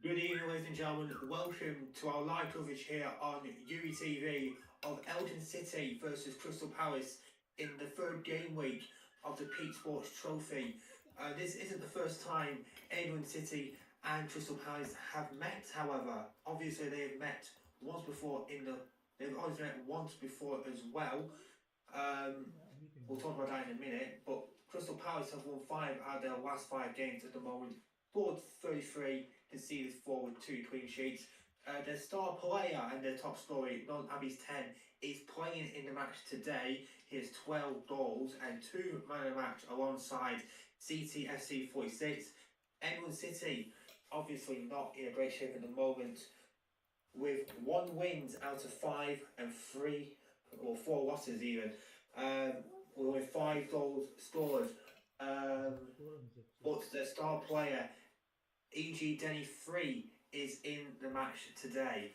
Good evening, ladies and gentlemen. Welcome to our live coverage here on UETV of Elgin City versus Crystal Palace in the third game week of the Peak Sports Trophy. This isn't the first time Elgin City and Crystal Palace have met, however. Obviously, they have met once before they've obviously met once before as well. We'll talk about that in a minute, but Crystal Palace have won 5 out of their last 5 games at the moment. Scored 33, conceded 4 with 2 clean sheets. Their star player and their top scorer, Non Abbey's 10, is playing in the match today. He has 12 goals and 2 man of the match alongside CTFC 46. Edwin City, obviously not in a great shape at the moment, with 1 win out of 5 and 3 or 4 losses even. With 5 goals scored. But their star player, E.G. Denny 3, is in the match today.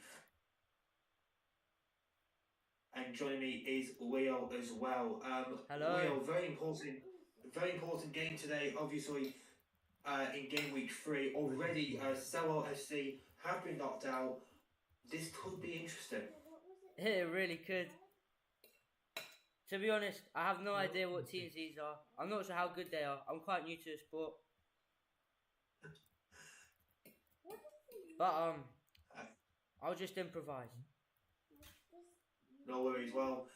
And joining me is Leo as well. Hello. Leo, very important game today, obviously, in game week 3. Already, Sewell FC have been knocked out. This could be interesting. It really could. To be honest, I have no idea what teams these are. I'm not sure how good they are. I'm quite new to the sport. But I'll just improvise. No worries. Well,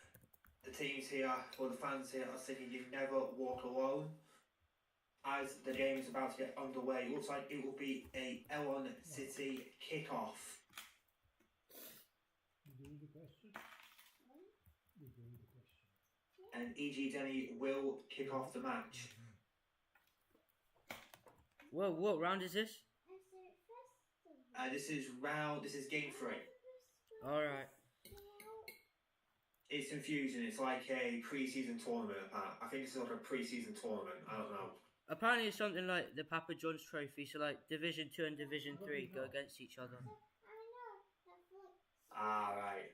the teams here, or the fans here, are saying you never walk alone. As the game is about to get underway, it looks like it will be a Elgin City kickoff. And E.G. Denny will kick off the match. Whoa, what round is this? This is game 3. Alright. It's confusing. It's like a pre-season tournament. I think it's like a pre-season tournament. I don't know. Apparently it's something like the Papa John's Trophy, so like Division 2 and Division 3 go against each other. Ah, right.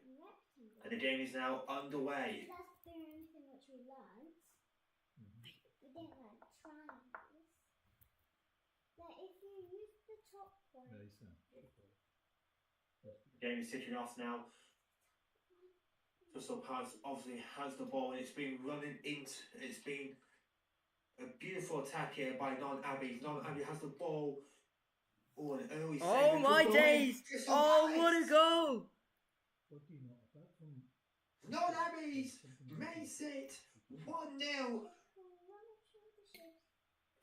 And the game is now underway. That's the only thing which we learnt. We didn't learn triangles. Like if you use the top one. The game is ticking off now. Crystal Palace obviously has the ball and it's been running into. It's been a beautiful attack here by Non Abbey. Non Abbey has the ball. Oh, an early save. Oh my days! Oh, what a goal! What do you know about from Non Abbey's makes it 1-0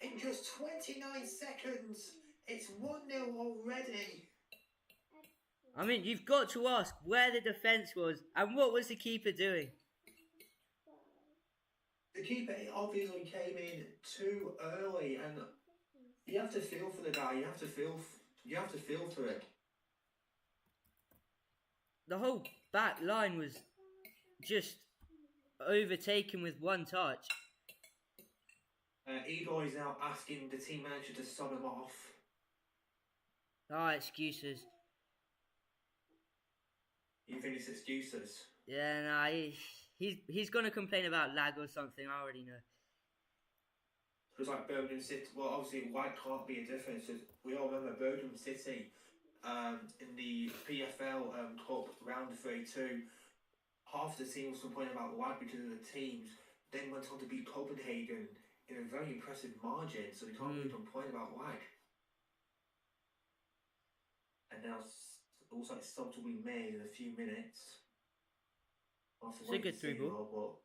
in just 29 seconds. It's 1-0 already. I mean, you've got to ask where the defence was and what was the keeper doing? The keeper obviously came in too early, and you have to feel for the guy. You have to feel for him. The whole back line was just overtaken with one touch. Igor is now asking the team manager to sub him off. Ah, excuses. You think it's excuses? Yeah, nah, he's gonna complain about lag or something. I already know. Because like Birmingham City, well, obviously lag can't be a difference. We all remember Birmingham City in the BFL Cup round 32. Half the team was complaining about lag because of the teams. Then went on to beat Copenhagen in a very impressive margin, so we can't really complain about lag. And now it looks like sub will be made in a few minutes. It's a good through ball.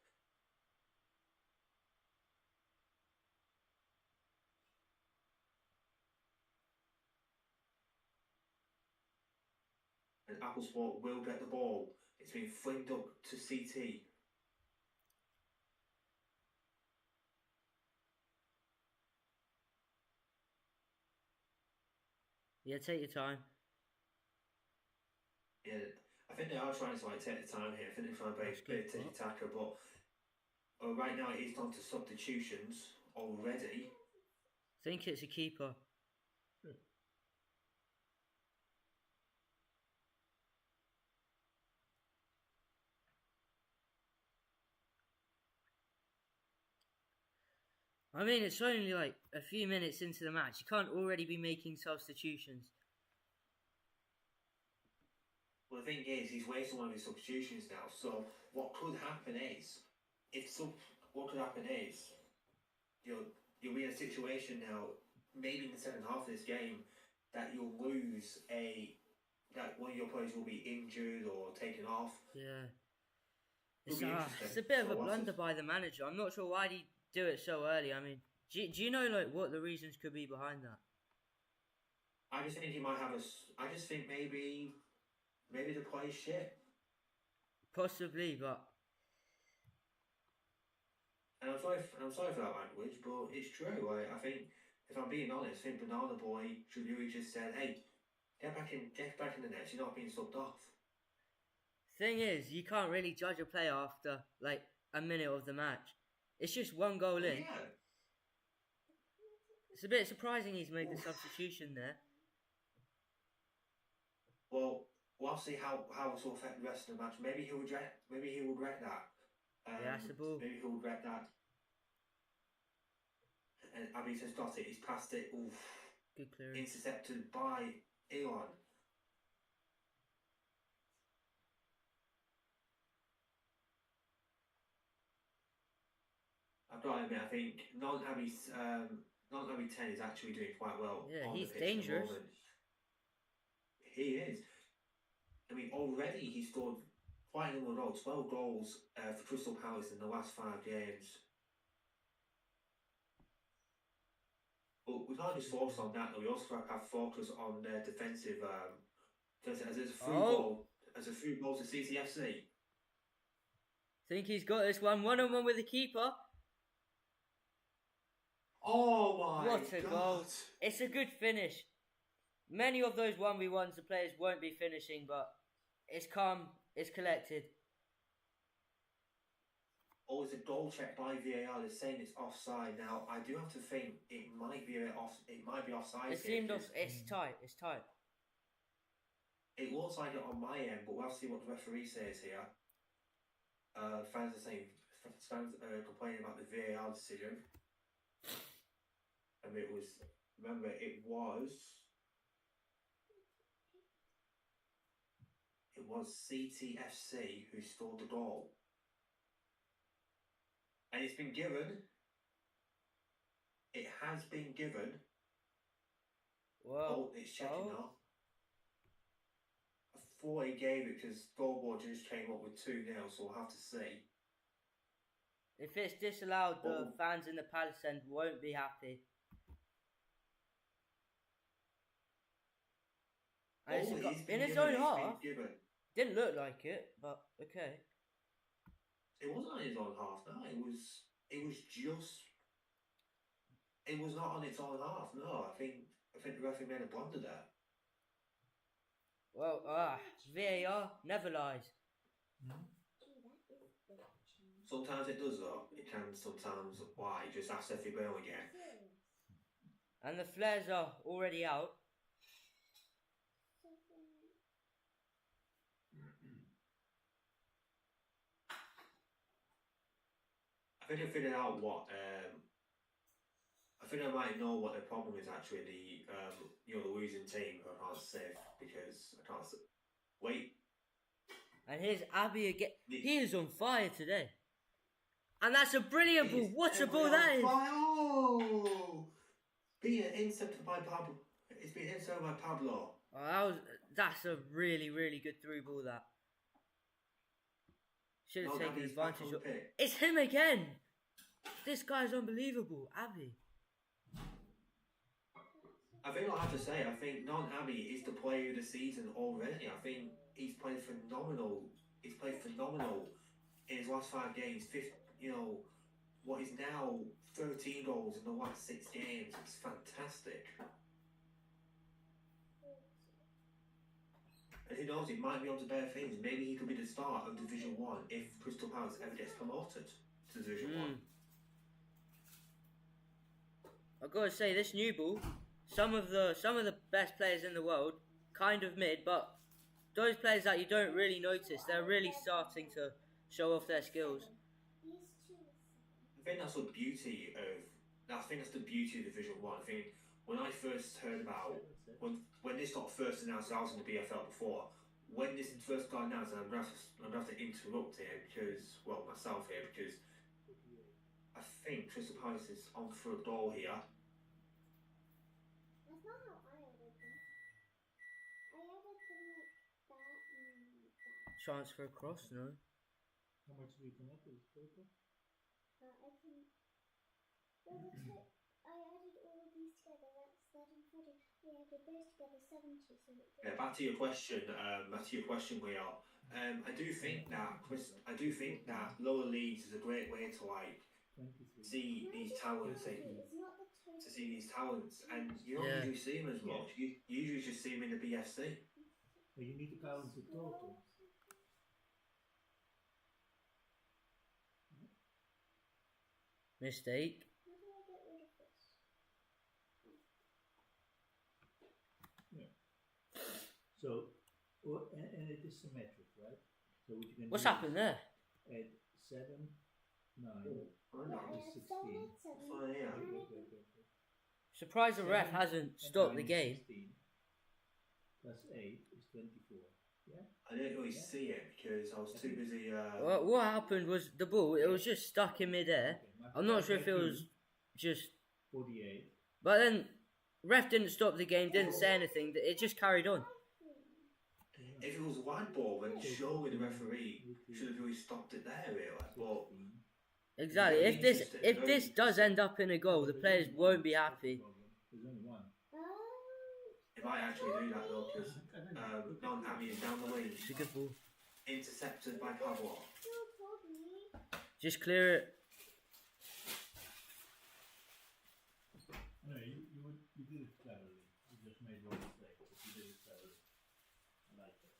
And Apple Sport will get the ball. It's been flicked up to CT. Yeah, take your time. Yeah, I think they are trying to take the time here. I think they're trying to play a tiki-taka, but right now it is down to substitutions already. I think it's a keeper. I mean, it's only like a few minutes into the match. You can't already be making substitutions. Well, the thing is, he's wasting one of his substitutions now. So what could happen is, if some, what could happen is, you'll be in a situation now, maybe in the second half of this game, that you'll lose that one of your players will be injured or taken off. Yeah. It'll It's, be it's interesting. a bit of So a what's blunder this- by the manager. I'm not sure why he do it so early. I mean, do you know like what the reasons could be behind that? I just think he might have I just think maybe the play's shit. Possibly, but And I'm sorry for that language, but it's true. I think, if I'm being honest, I think Banana Boy Tribui just said, "Hey, get back in the net. You're not being subbed off." thing is, you can't really judge a player after like a minute of the match. It's just one goal in. Yeah. It's a bit surprising he's made the Oof. substitution there. Well, we'll see how it will affect the rest of the match. Maybe he'll regret that. Yeah, that's the ball. Maybe he'll regret that. And Abby has got it. He's passed it. Oof. Good clearance. Intercepted by Elon. I've got to admit, I think non-Abby 10 is actually doing quite well. Yeah, on he's the pitch at the dangerous. moment. He is. I mean, already he scored quite a number of goals, 12 goals for Crystal Palace in the last 5 games. But we can't just focus on that, though. We also have to focus on defensive. As a through goal to CTFC. Think he's got this one on one with the keeper. Oh my What a God. goal. It's a good finish. Many of those 1v1s the players won't be finishing, but it's calm, it's collected. Oh, it's a goal check by VAR. They're saying it's offside. Now, I do have to think it might be offside. It seemed off. It's tight. It's tight. It looks like it on my end, but we'll have to see what the referee says here. Fans are complaining about the VAR decision. And it was CTFC who scored the goal. And it's been given. It has been given. Well, It's checking now. I thought he gave it because scoreboard just came up with 2-0, so we'll have to see. if it's disallowed, the fans in the Palace end won't be happy. And in its own half, didn't look like it, but okay. It wasn't on his own half, no. It was not on its own half, no. I think the referee made a blunder there. Well, VAR never lies. Sometimes it does though. It can sometimes. Why? Just ask Effie Bale again. And the flares are already out. I think I figured out what. I think I might know what the problem is actually. The losing team who I can't save because I can't. Wait. And here's Abby again. He is on fire today. And that's a brilliant ball. What a ball that is! Oh! Being intercepted by Pablo. It's been intercepted by Pablo. Oh, that's a really, really good through ball, that. Should have taken advantage of it. It's him again! This guy's unbelievable. Abby. I think I'll have to say, I think non-Abby is the player of the season already. I think he's played phenomenal. He's played phenomenal in his last 5 games. What is now 13 goals in the last 6 games. It's fantastic. And who knows, it might be on to better things. Maybe he could be the start of Division 1 if Crystal Palace ever gets promoted to Division 1. I've got to say, this new ball, some of the best players in the world, kind of mid, but those players that you don't really notice, they're really starting to show off their skills. I think that's the beauty of Division 1. I think when I first heard about when this got first announced, I was in the BFL before. when this is first got announced, I'm gonna have to interrupt here because, well, myself here because I think Crystal Palace is on for a goal here. That's not how I added them. I added them like that and then like that. Transfer across, no. How much do you come up with total? I can. Well, I added all of these together. That's 13, 14. I added those together 70. So Yeah, back to your question. Will. I do think that lower leagues is a great way to like 23. see no, these just talents. 23. It's not the total. To see these talents, and you don't Yeah. usually see them as much. You usually just see them in the BFC. But you need to count the total. Mistake. How do I get rid of this? So, and it is symmetric, right? So what you can What's do happened there? Add 7, 9, Yeah, is 16. So, yeah. Okay. Surprised the ref 7 hasn't and stopped the 9 is game. 16. Plus 8 is 24. Yeah? I didn't really see it because I was too busy. Well, what happened was the ball, it was just stuck in midair. Okay, I'm not sure if it was just. 48. But then, ref didn't stop the game, didn't say anything, it just carried on. If it was a wide ball, then surely the referee should have really stopped it there, really. But 16. Exactly. Very If this does end up in a goal, the players won't be happy. There's only one. it might actually do that though, because non-Abby is down the lane, It's a good ball. intercepted by Pablo. Just clear it. No, you did it cleverly. You just made one mistake, but you did it cleverly. I like that.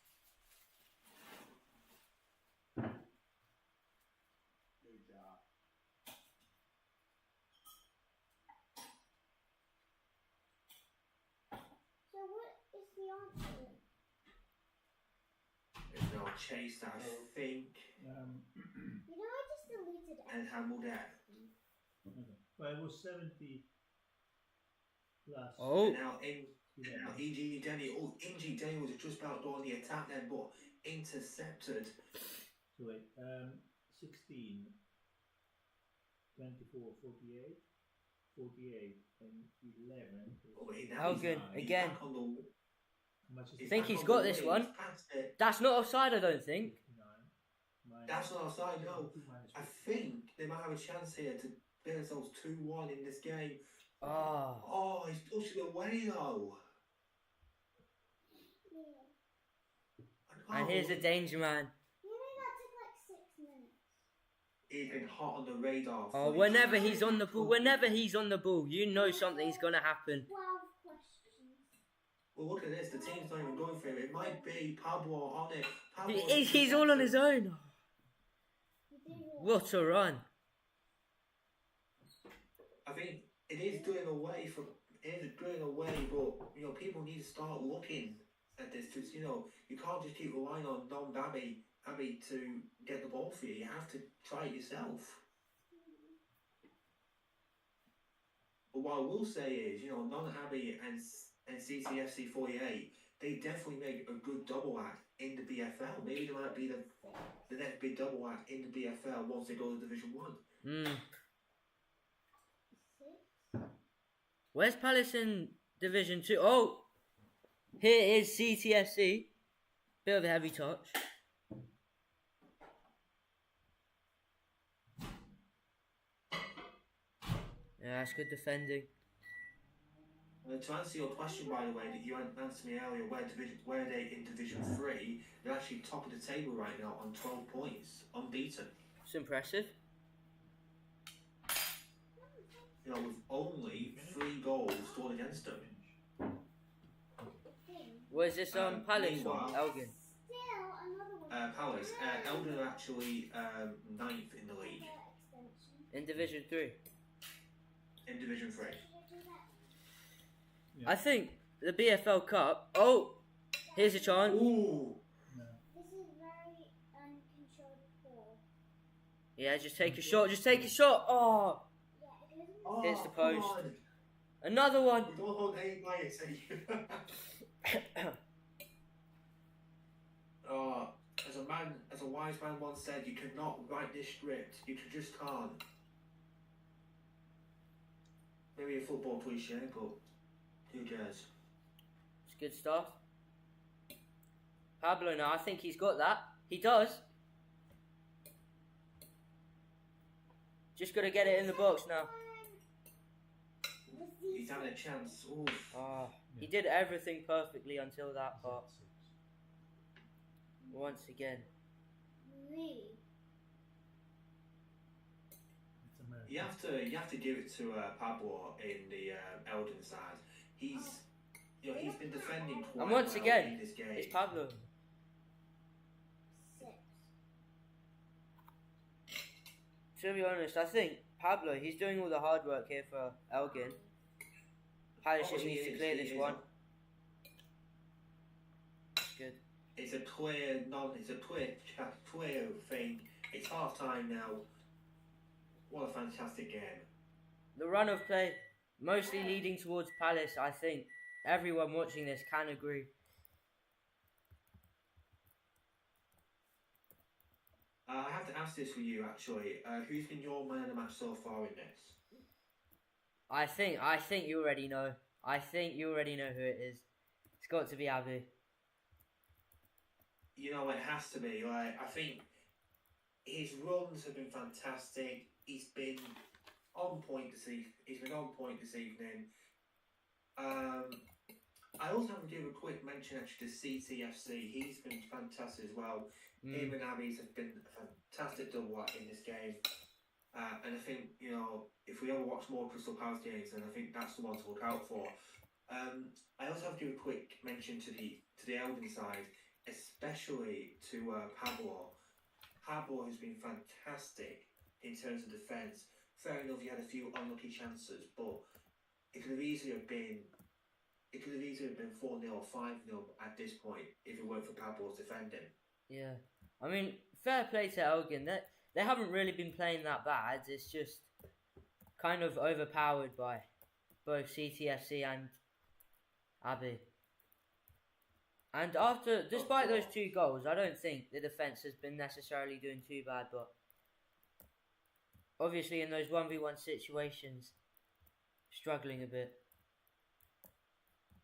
Good job. So what is the answer? There's no chase that I think, You know, I just deleted and Hamilton. Okay. Well, it was 70 plus. Oh, And now EG Denny was just about doing the attack then, but intercepted. So wait, 16, 24, 48, 48, and 11. Oh, wait, now Elgin, he's again. back on the, How much is he's it? think back he's on got the this wing, one. he's past it. That's not offside, I don't think. 59 minus That's not offside, no. 2 minus I 50. think they might have a chance here to get themselves 2-1 in this game. Oh. Oh, he's pushing away though. Yeah. And here's the danger man. You know that took like 6 minutes. He's been hot on the radar. Oh, for whenever these he's on the ball, you know something's gonna happen. 12 questions. Well, look at this. The team's not even going for him. It might be Pablo on it. Pablo He's all on his own. You did it. What a run. I think it is going away, but you know people need to start looking at this. Because you know you can't just keep relying on Abby to get the ball for you. You have to try it yourself. But what I will say is, you know, non-Abby and CCFC 48, they definitely make a good double act in the BFL. Maybe they might be the next big double act in the BFL once they go to Division 1. Hmm. 6. Where's Palace in Division 2? Oh! Here is CTFC. Bit of a heavy touch. Yeah, that's good defending. To answer your question, by the way, that you answered me earlier, where they in Division 3, they're actually top of the table right now on 12 points, unbeaten. It's impressive. You know, with only 3 goals scored against them. Where's this Palace meanwhile- from? Elgin. Still another one. Palace, Elgin are actually 9th in the league, Extension. In Division 3. in Division 3. Should I do that? I think the BFL Cup. Oh! Here's a chance. Ooh! No. This is very uncontrolled ball. Yeah, just take a shot. Just take a shot. Oh! Yeah, it goes in the Oh, Hits the come post. on. Another one. We don't hold any bias at you. Uh, as a wise man once said, you cannot write this script. You just can't. Maybe a football cliche, but who cares? It's good stuff. Pablo now, I think he's got that. He does. Just got to get it in the box now. He's having a chance. Oof. Oh, he did everything perfectly until that part. Once again. Really? It's American. You have to give it to Pablo in the Elgin side. He's been defending quite And once well again, in this game. it's Pablo. 6. To be honest, I think Pablo, he's doing all the hard work here for Elgin. Palace Oh, just he needs to is, clear he this is. one. Good. It's a clear thing. It's half time now. What a fantastic game. The run of play mostly leading towards Palace, I think. Everyone watching this can agree. I have to ask this for you actually. Who's been your man of the match so far in this? I think you already know. I think you already know who it is. It's got to be Abu. You know, it has to be. Like, I think his runs have been fantastic. He's been on point this evening. I also have to give a quick mention actually to CTFC. He's been fantastic as well. Him and Abby's have been a fantastic double in this game. And I think, you know, if we ever watch more Crystal Palace games, then I think that's the one to look out for. I also have to give a quick mention to the Elgin side, especially to Pablo. Pablo has been fantastic in terms of defence. Fair enough, he had a few unlucky chances, but it could have easily been 4-0 or 5-0 at this point if it weren't for Pablo's defending. Yeah. I mean, fair play to Elgin. They haven't really been playing that bad. It's just kind of overpowered by both CTFC and Abbey. And despite those 2 goals, I don't think the defence has been necessarily doing too bad, but obviously in those 1v1 situations, struggling a bit.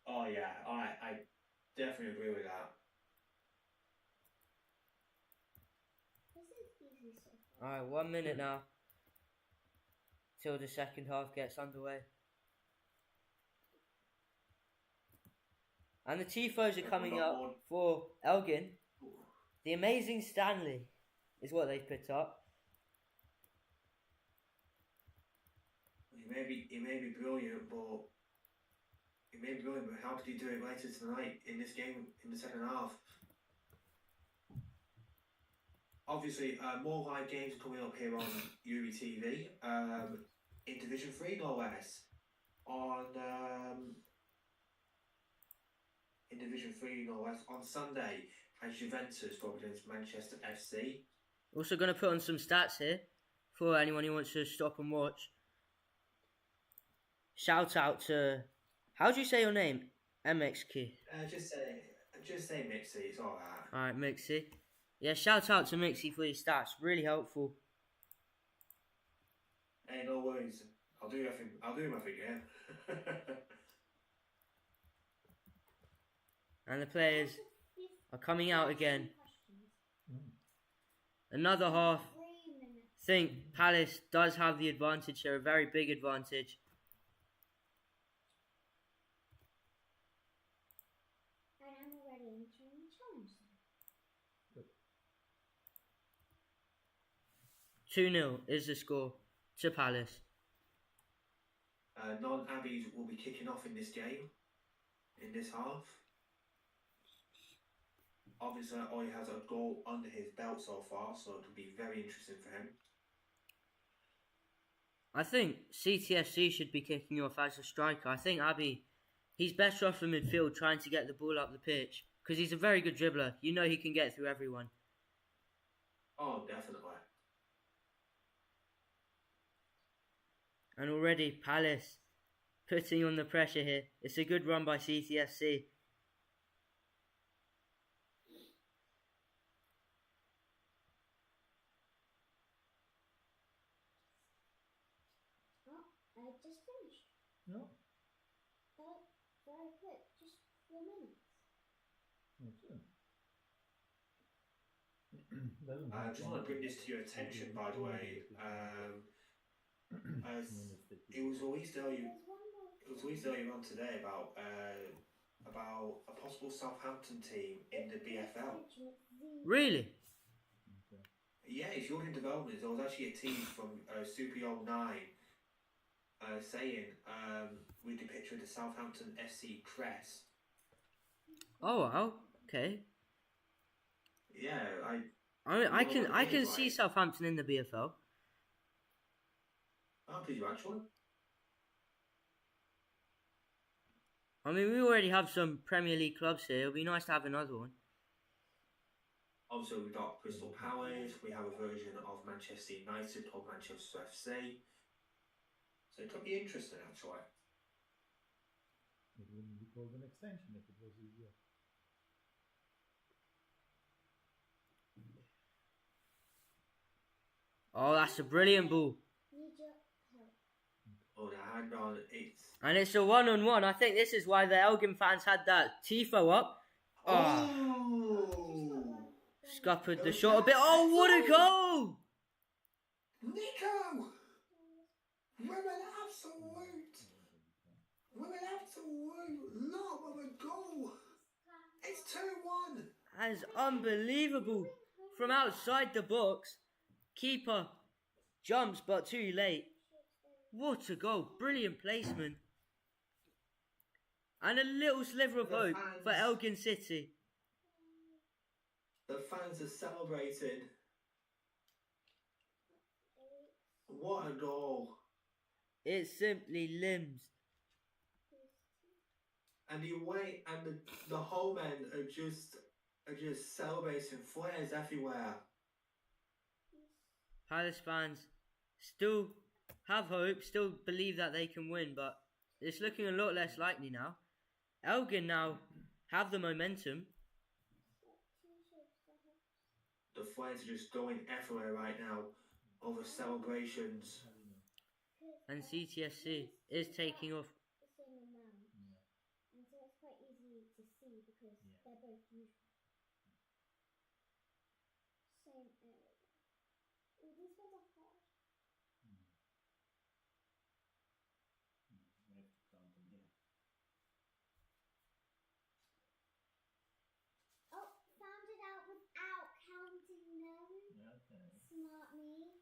Oh yeah, I definitely agree with that. This is easy so far. Alright, 1 minute now till the second half gets underway. And the Tifos are coming up for Elgin. The Amazing Stanley is what they've put up. He may be brilliant, but how did he do it later tonight in this game in the second half? Obviously, more live games are coming up here on UBTV. In Division 3, no less. In Division 3, no less. On Sunday, as Juventus go against Manchester FC. Also going to put on some stats here for anyone who wants to stop and watch. Shout out to, how do you say your name? MXQ. Just say Mixie, it's alright. Alright, Mixie. Yeah, shout out to Mixie for your stats. Really helpful. Hey, no worries. I'll do my thing, yeah. And the players are coming out again. Another half. 3 minutes. Think Palace does have the advantage here, a very big advantage. And I'm already entering the challenge. 2-0 is the score to Palace. Non-Abbeys will be kicking off in this game, in this half. Obviously, Oi has a goal under his belt so far, so it could be very interesting for him. I think CTFC should be kicking off as a striker. I think Abbey, he's better off in midfield trying to get the ball up the pitch because he's a very good dribbler. You know he can get through everyone. Oh, definitely. And already Palace putting on the pressure here. It's a good run by CTFC. 4 minutes. Excellent. I just want to bring this to your attention, by the way. As it was released earlier, There's one more. it was released earlier on today about a possible Southampton team in the BFL. Extension, it's Z. Really? Okay. Yeah, it's Young Developments. There was actually a team from Super 09 saying with the picture of the Southampton FC crest. Oh wow. Okay. Yeah, I mean, I can like. see Southampton in the BFL. Oh, did you actually? I mean, we already have some Premier League clubs here. It'll be nice to have another one. Also, we've got Crystal Palace. We have a version of Manchester United called Manchester FC. So it could be interesting, actually. It wouldn't be called an extension if it was easier. Oh, that's a brilliant ball. Need your help. Oh, now hang on. And it's a 1-on-1. I think this is why the Elgin fans had that tifo up. Oh! Scuppered the shot a bit. Oh, what a goal! Nico! We're an absolute lob of a goal. It's 2-1. That is unbelievable. From outside the box, keeper jumps but too late. What a goal. Brilliant placement. And a little sliver of hope for Elgin City. The fans are celebrating. What a goal. It's simply limbs. And the away and the home end are just celebrating, flares everywhere. Palace fans still have hope, still believe that they can win, but it's looking a lot less likely now. Elgin now have the momentum. The flares are just going everywhere right now over celebrations. And CTFC is taking off. The same amount. And so it's quite easy to see because they're both usual. Same area. Oh, these ones are hard. We have to count them here. Oh, found it out without counting them. Okay. Smart me.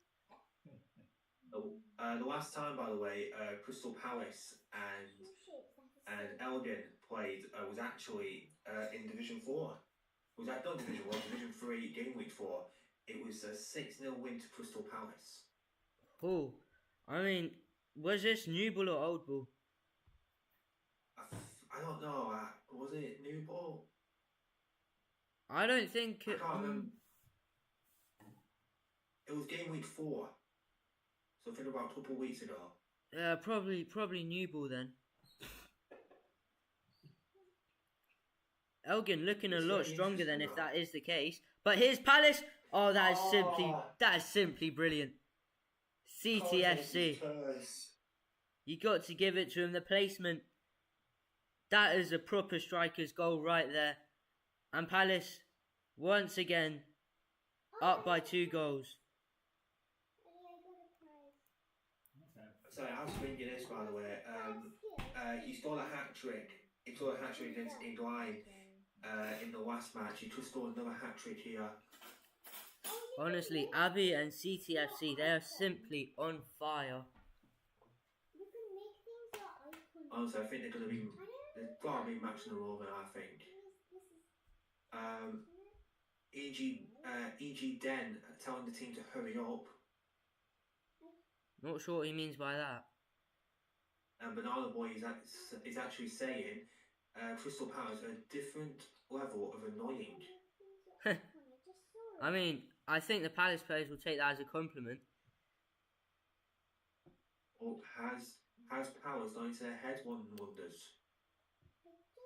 The last time, by the way, Crystal Palace Two shapes that are and same. Elgin played was actually in Division 4. Was that not Division 1, Division 3, Game Week 4. It was a 6-0 win to Crystal Palace. Oh, I mean, was this new ball or old ball? I don't know. Was it new ball? I don't think I it. can't remember. It was Game Week 4. So I think about a couple of weeks ago. Probably new ball then. Elgin looking a lot stronger than if that is the case. But here's Palace. Oh, that is simply brilliant. CTFC. You got to give it to him. The placement. That is a proper striker's goal right there. And Palace, once again, up by 2 goals. Sorry, I was thinking this, by the way. He scored a hat-trick. He scored a hat-trick against Elgin in the last match. He just scored another hat-trick here. Honestly, Abbey and CTFC, they are simply on fire. You can make things your icon. Honestly, I think they're going to be matching them over, I think. E.G. Den telling the team to hurry up. Not sure what he means by that. And Banana Boy is actually saying Crystal Palace are a different level of annoying. I mean, I think the Palace players will take that as a compliment. Oh, has Palace gone into their head wonders?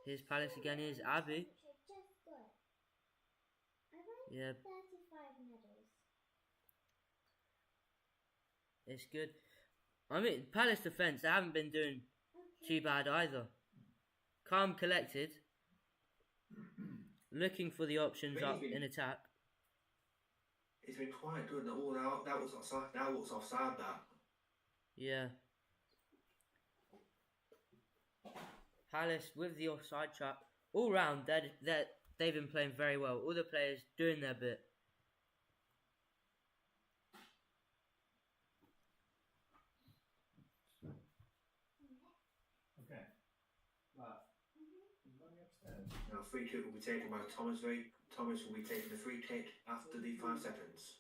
Here's Palace again, here's Abbey. Yeah. 35 medals. It's good. I mean, Palace defence, they haven't been doing too bad either. Calm, collected. looking for the options Really up been- in attack. It's been quite good. Oh, now that was offside. That looks offside. That. Yeah. Palace with the offside trap. All round, they've been playing very well. All the players doing their bit. Okay. But he's running upstairs. Now free kick will be taken by Thomas. Thomas will be taking the free kick after the 5 seconds.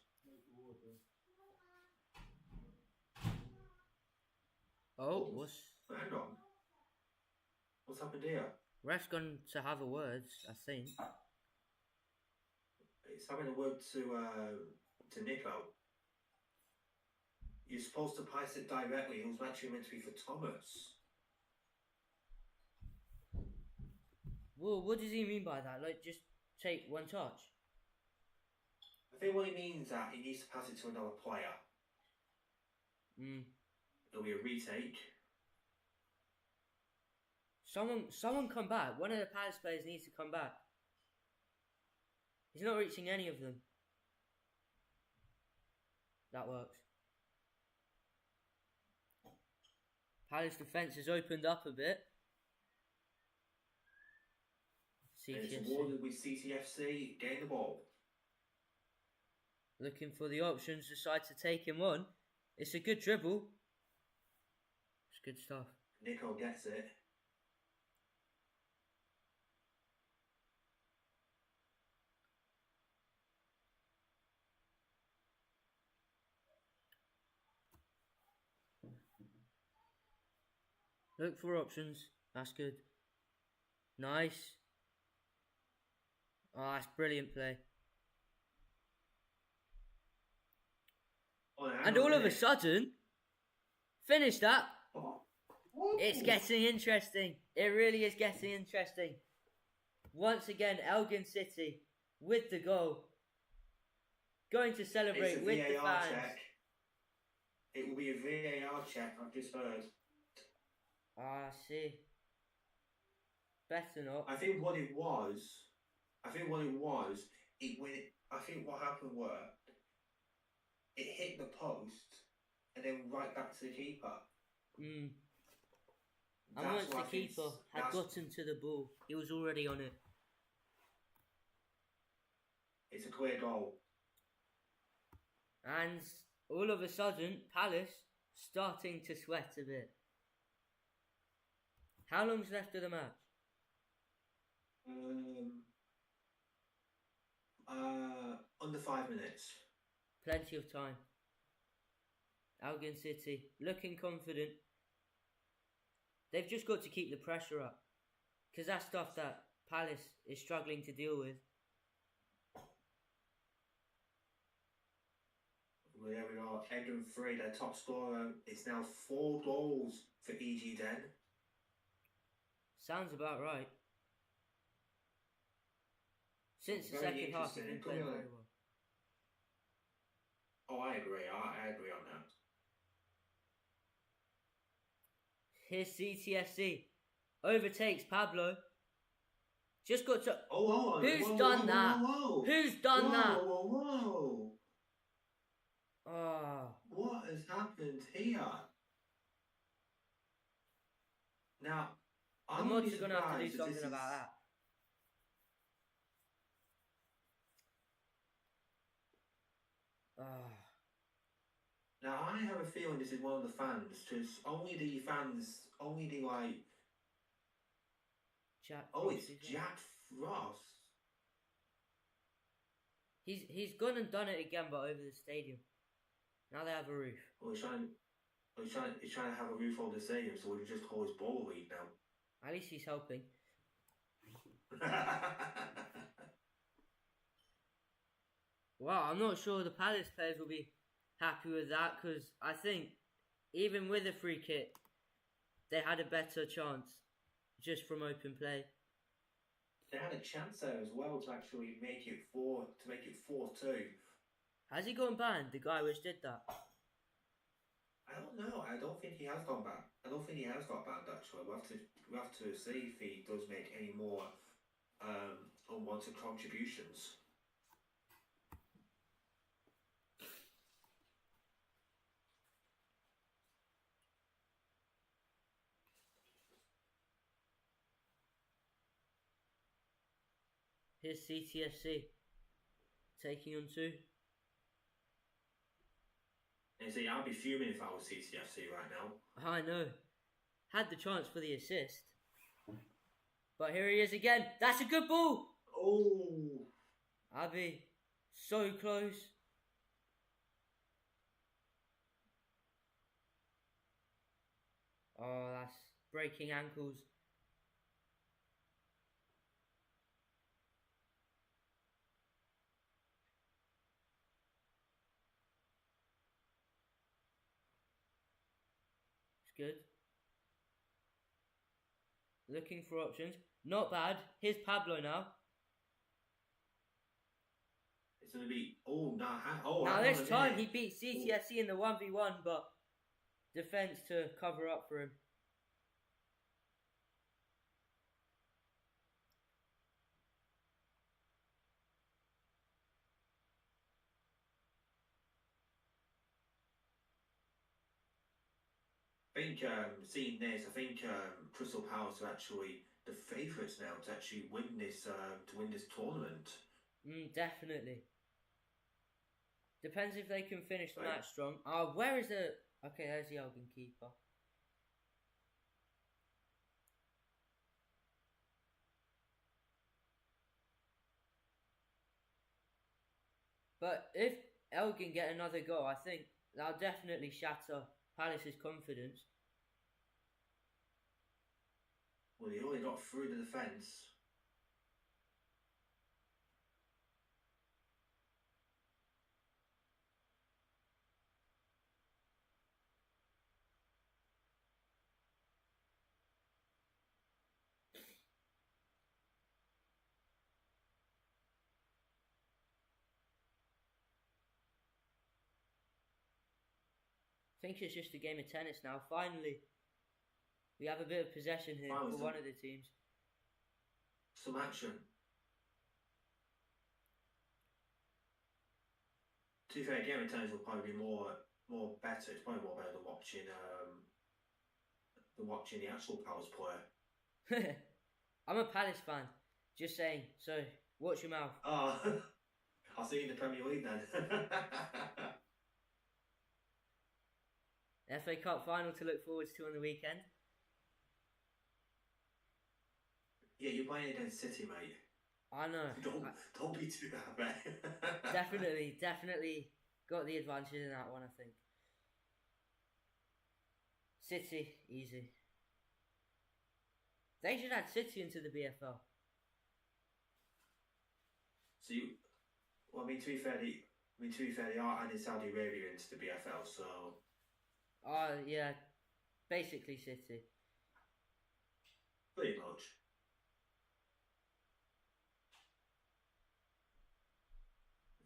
Oh, what's Hang on. What's happened here? ref's gone to have a word, I think. It's having a word to Nico. You're supposed to pass it directly. It was actually meant to be for Thomas. Well, what does he mean by that? Like, just take one touch? I think what he means that he needs to pass it to another player. It'll be a retake. Someone come back. One of the Palace players needs to come back. He's not reaching any of them. That works. Palace defence has opened up a bit. And it's CTFC awarded with CTFC getting the ball. looking for the options, decide to take him on. It's a good dribble. It's good stuff. Nico gets it. Look for options. That's good. Nice. Oh, that's brilliant play. Oh, And all of a sudden, finish that. Oh. It's getting interesting. It really is getting interesting. Once again, Elgin City with the goal. Going to celebrate It's a with the VAR fans. check. It will be a VAR check, I've just heard. Ah, I see. Better not. I think what it was, I think what happened were, it hit the post and then right back to the keeper. And That's once the what I think keeper had that's- gotten to the ball, he was already on it. It's a clear goal. And all of a sudden, Palace starting to sweat a bit. How long's left of the match? Under 5 minutes. Plenty of time. Elgin City looking confident. They've just got to keep the pressure up, because that's stuff that Palace is struggling to deal with. Well, there we are. Elgin 3, their top scorer. It's now 4 goals for EG Den. Sounds about right. Since the Very second half, he's interesting. been playing Come on. very well. Oh, I agree. I agree on that. Here's CTFC. Overtakes Pablo. Just got to... Oh, Who's whoa, done whoa, that? Whoa, whoa. Who's done whoa, that? Whoa, whoa, whoa. Ah, What has happened here? Now, the I'm mods really are going to have to do surprised that something this about is- that. Ah, Now, I have a feeling this is one of the fans, because only the like, Jack oh, Frost, it's is it? Jack Frost. He's gone and done it again, but over the stadium. Now they have a roof. Well, he's trying to have a roof over the stadium, so we can just call his ball league now. At least he's helping. Well, I'm not sure the Palace players will be happy with that, because I think even with a free kick, they had a better chance just from open play. They had a chance there as well to actually make it 4-2. Has he gone banned, the guy which did that? I don't know. I don't think he has gone back. I don't think he has got banned actually. We have to see if he does make any more unwanted contributions. Here's CTFC taking on 2. And see, I'd be fuming if I was CTFC right now. I know. Had the chance for the assist. But here he is again. That's a good ball. Oh, Abbey, so close. Oh, that's breaking ankles. It's good. Looking for options. Not bad. Here's Pablo now. it's going to be... Oh, no. Now hang on this a time minute. he beat CTFC in the 1v1, but defense to cover up for him. I think, seeing this, I think Crystal Palace are actually the favourites now to actually win this tournament. Definitely. Depends if they can finish the Right. match strong. Where is the... Okay, there's the Elgin keeper. But if Elgin get another goal, I think that'll definitely shatter Palace's confidence. Well, he only got through the defence. I think it's just a game of tennis now. Finally, we have a bit of possession here Finally, for one of the teams. Some action. To be fair, game of tennis will probably be more better. It's probably more better than watching the actual Palace play. I'm a Palace fan. Just saying. So, watch your mouth. Ah, I'll see you in the Premier League then. FA Cup final to look forward to on the weekend. Yeah, you're playing against City, mate. I know. Don't be too happy. Definitely got the advantage in that one, I think. City, easy. They should add City into the BFL. So well, to be fair, they are adding Saudi Arabia into the BFL, so. Yeah, basically City. Pretty much.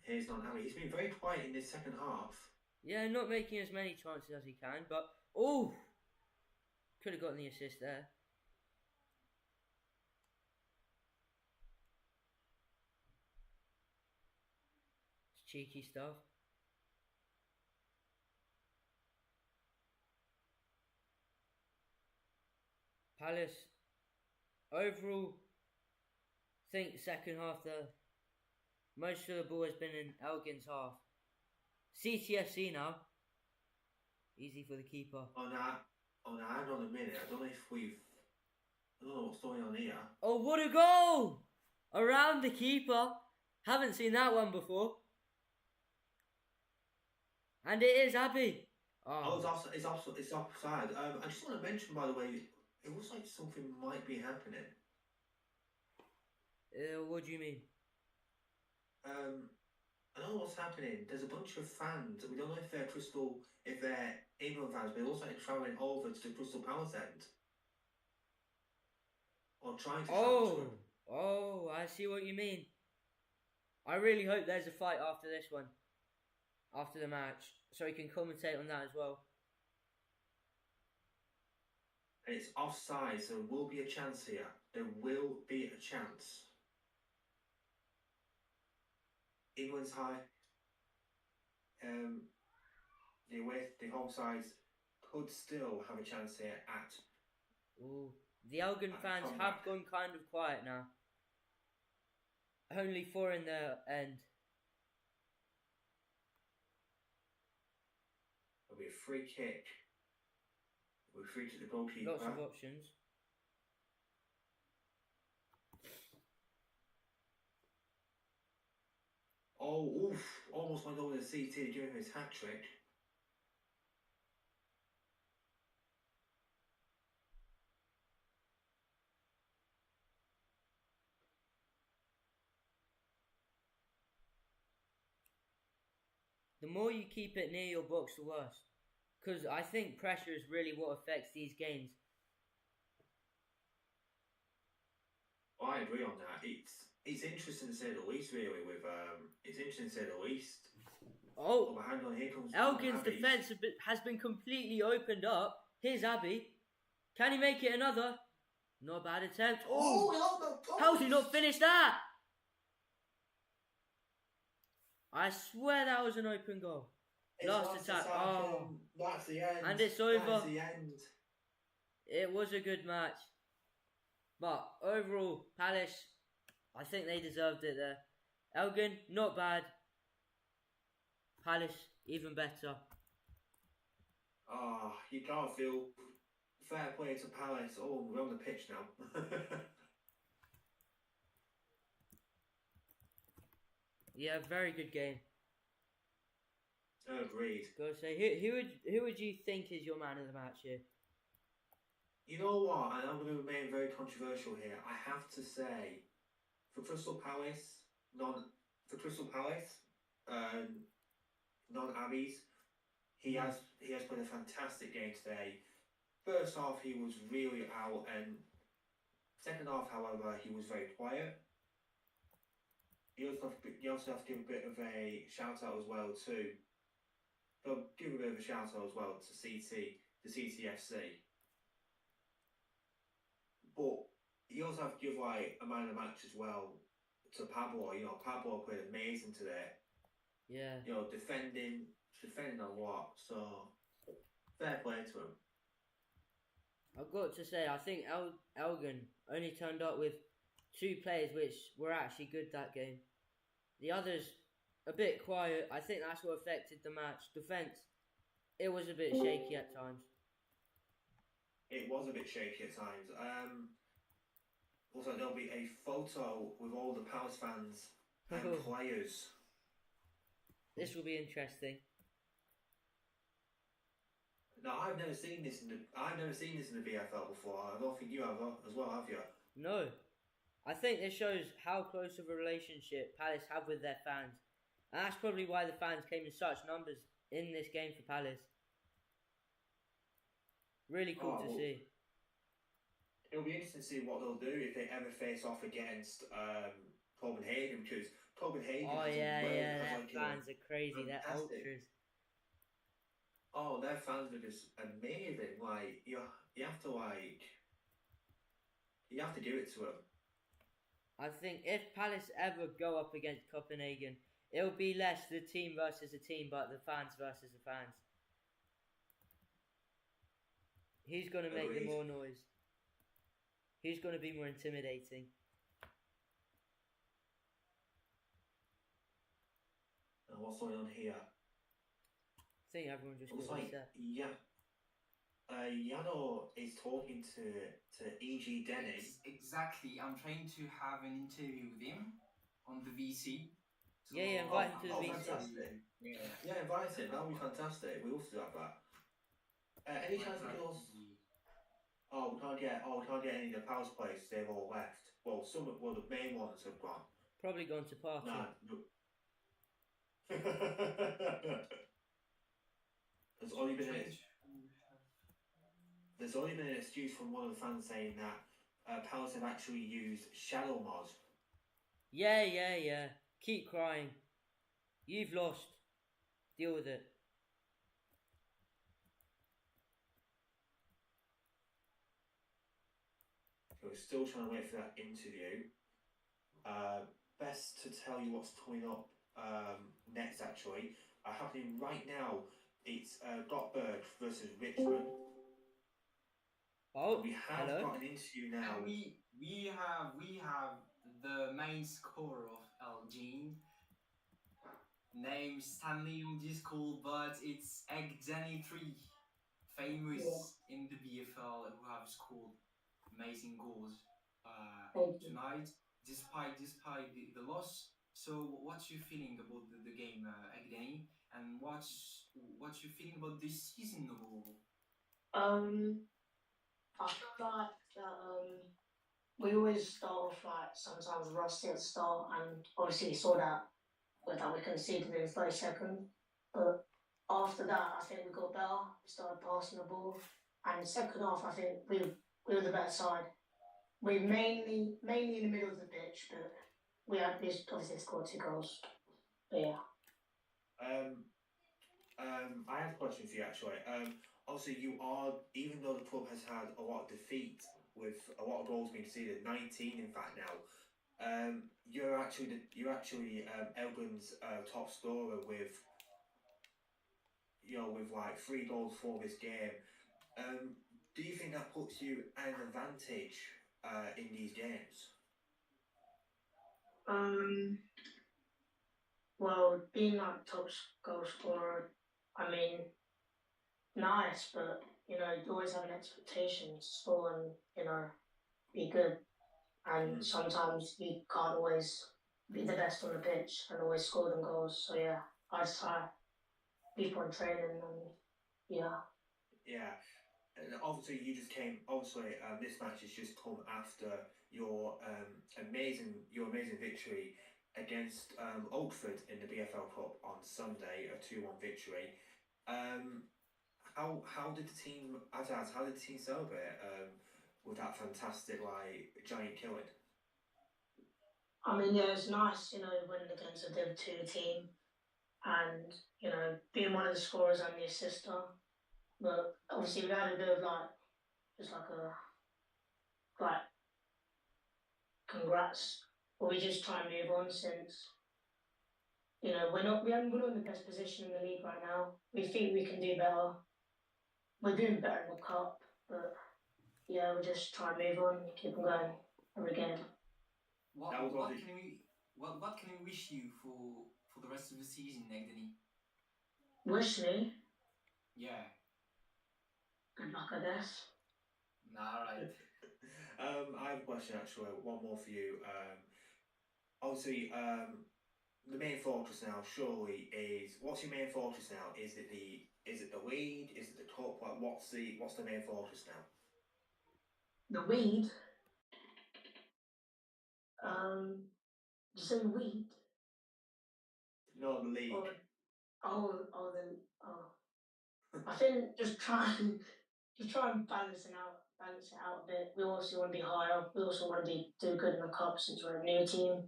He's been very quiet in this second half. Yeah, not making as many chances as he can, but could have gotten the assist there. It's cheeky stuff. Palace overall, think second half most of the ball has been in Elgin's half. CTFC now. Easy for the keeper. Oh, no, hang on a minute. I don't know what's going on here. Oh, what a goal! Around the keeper. Haven't seen that one before. And it is Abbey. Oh, it's offside. I just want to mention, by the way, it looks like something might be happening. What do you mean? I don't know what's happening. There's a bunch of fans. We don't know if they're England fans, but it looks like they're travelling over to the Crystal Palace end. Or trying to travel to it. Oh, I see what you mean. I really hope there's a fight after this one. After the match. So he can commentate on that as well. And it's offside, so there will be a chance here. There will be a chance. England's high. The home sides could still have a chance here at. Ooh, the Elgin fans comeback. have gone kind of quiet now. Only 4 in the end. It'll be a free kick. It'll be free to the goalkeeper. Lots of options. Oh, oof! Almost went over the CT during his hat trick. The more you keep it near your box, the worse. Because I think pressure is really what affects these games. I agree on that. It's interesting to say the least, really. It's interesting to say the least. Oh, hang on, here comes Elgin's defence has been completely opened up. Here's Abbey. Can he make it another? Not a bad attempt. Oh, no, how's he not finished that? I swear that was an open goal. Last attack. Oh, that's the end. And it's over. That's the end. It was a good match. But overall, Palace, I think they deserved it there. Elgin, not bad. Palace, even better. You can't feel fair play to Palace. Oh, we're on the pitch now. Yeah, very good game. Agreed. Go say, who would you think is your man of the match here? You know what? And I'm going to remain very controversial here. I have to say, for Crystal Palace, non Abbey's, he has played a fantastic game today. First half he was really out, and second half, however, he was very quiet. You also have to give a bit of a shout out as well to. I'll give a bit of a shout out as well to the CTFC. But you also have to give like a man of the match as well to Pablo. You know, Pablo played amazing today. Yeah. You know, defending a lot. So fair play to him. I've got to say, I think Elgin only turned up with 2 players which were actually good that game. The others, a bit quiet. I think that's what affected the match. Defence, it was a bit shaky at times. It was a bit shaky at times. Also, there'll be a photo with all the Palace fans and players. This will be interesting. No, I've never seen this in the BFL before. I don't think you have as well, have you? No. I think this shows how close of a relationship Palace have with their fans. And that's probably why the fans came in such numbers in this game for Palace. Really cool to see. It'll be interesting to see what they'll do if they ever face off against Copenhagen, because Copenhagen their fans are crazy, they're ultras. Oh, their fans are just amazing. Like you have to give it to them. I think if Palace ever go up against Copenhagen, it'll be less the team versus the team, but the fans versus the fans. Who's going to make the more noise? Who's going to be more intimidating? And what's going on here? I think everyone just looks got like set. Yano is talking to E.G. Denny. Exactly. I'm trying to have an interview with him on the VC. So invite him to the VC. Fantastic. Yeah, invite him. That would be fantastic. We also have that. Any chance we can also... we can't get any of the Palace players. They've all left. Well, the main ones have gone. Probably gone to party. No. There's only been an excuse from one of the fans saying that Palace have actually used shadow mod. Yeah. Keep crying. You've lost. Deal with it. So we're still trying to wait for that interview. Best to tell you what's coming up nets actually are happening right now. It's Gothenburg versus Richmond, and Oh, we have hello. got an interview now. And we have the main scorer of Elgin, named Stanley on this call, but it's Egg 3, Yeah, famous in the BFL, who have scored amazing goals thank you. tonight, despite the loss. So, what's your feeling about the game, Egg, and what's your feeling about this season overall? Um, I feel like that we always start off like sometimes rusty at the start, and obviously we saw that with that we conceded in 30 seconds. But after that, I think we got better. We started passing the ball, and the second half, I think we were the better side. We mainly in the middle of the pitch, but we obviously scored 2 goals. But yeah. I have a question for you actually. Obviously, you are, even though the club has had a lot of defeat with a lot of goals being conceded, 19 in fact now. You're actually Elgin's top scorer with with like 3 goals for this game. Do you think that puts you at an advantage in these games? Um. Well, being like top goal scorer, I mean, nice, but you always have an expectation to score and be good. And Mm. sometimes you can't always be the best on the pitch and always score them goals. So yeah, I just try keep on training and yeah. Yeah, and obviously you just came. Obviously, this match has just come after your amazing victory against Oldford in the BFL Cup on Sunday, a 2-1 victory. Um, how did the team, Azaz? How did the team celebrate with that fantastic like giant killing? I mean, yeah, it's nice, winning against a Div 2 team and being one of the scorers and the assister. But obviously, we had a bit of like just like a like congrats. But we just try and move on since we're not in the best position in the league right now. We think we can do better. We're doing better in the cup, but yeah, we'll just try and move on, keep on going every game. What That was what obviously can we what can we wish you for the rest of the season, Egg? Wish me Yeah, good luck, I guess. all right. I have a question actually. One more for you. Obviously, the main fortress now surely is what's your main fortress now? Is it the league? Is it the cup? Like what's the main fortress now? The weed. Did you say weed No, the league. or oh? I think just try and balance it out a bit. We also want to be higher. We also want to do good in the cup since we're a new team,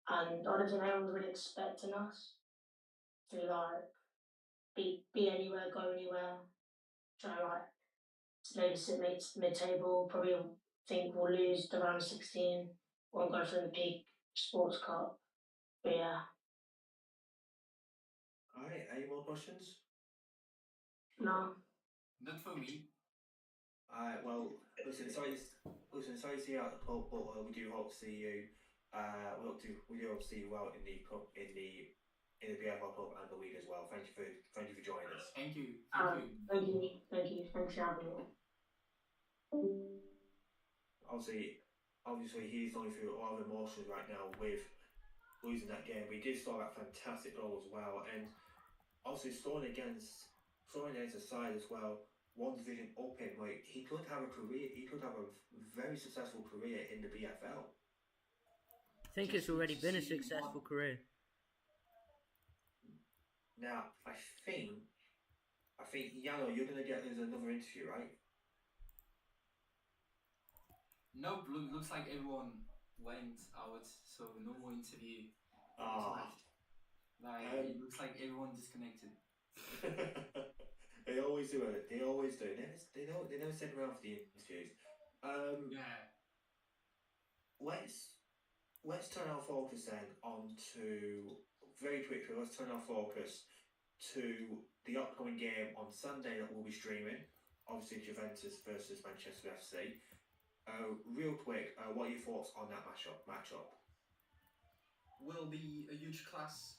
and I don't think anyone's really expecting us to like be anywhere, go anywhere. Try to like maybe sit mid table. Probably think we'll lose the round of 16. Won't go through the peak sports cup. But yeah, All right. Any more questions? no. Not for me. All right. Well, listen. Sorry to see you out the club, but we do hope to see you. We do hope to see you well in the cup in the BFL Cup and the league as well. Thank you for joining us. Thank you. Thank you. Thanks for having me. Obviously, obviously he's going through a lot of emotions right now with losing that game. But he did score that fantastic goal as well, and obviously throwing against the side as well. One division up him, like he could have a career. He could have a very successful career in the BFL. I think Just it's need already to been a see successful what. career. Now, I think Yano, you're gonna get us another interview, right? Nope. Looks like everyone went out, so no more interview. Looks Ah, like um, it looks like everyone disconnected. they always do it. They always do. They never stick around for the interviews. Um, Yeah. let's turn our focus then onto very quickly, let's turn our focus to the upcoming game on Sunday that we'll be streaming. Obviously, Juventus versus Manchester FC. Real quick, what are your thoughts on that matchup? Will be a huge clash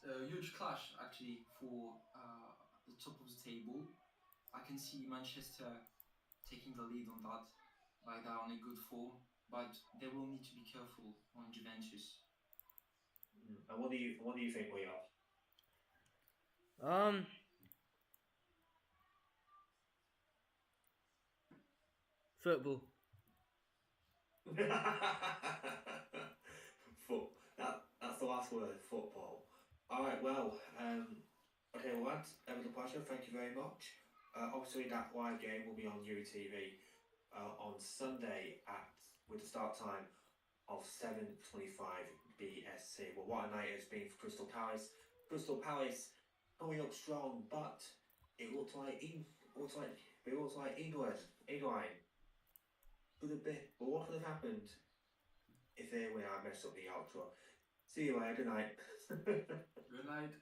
actually for the top of the table. I can see Manchester taking the lead on that, like they're on a good form, but they will need to be careful on Juventus. And what do you think, Leo? Football. That's the last word. Football. All right. Well. Okay, well, lads, it was a pleasure. Thank you very much. Obviously, that live game will be on UTV on Sunday with the start time of 7:25 BSC. Well, what a night it's been for Crystal Palace. Crystal Palace coming up strong, but it looks like England. Could have been, but what could have happened if they win? I messed up the outro. See you later. Good night. Good night.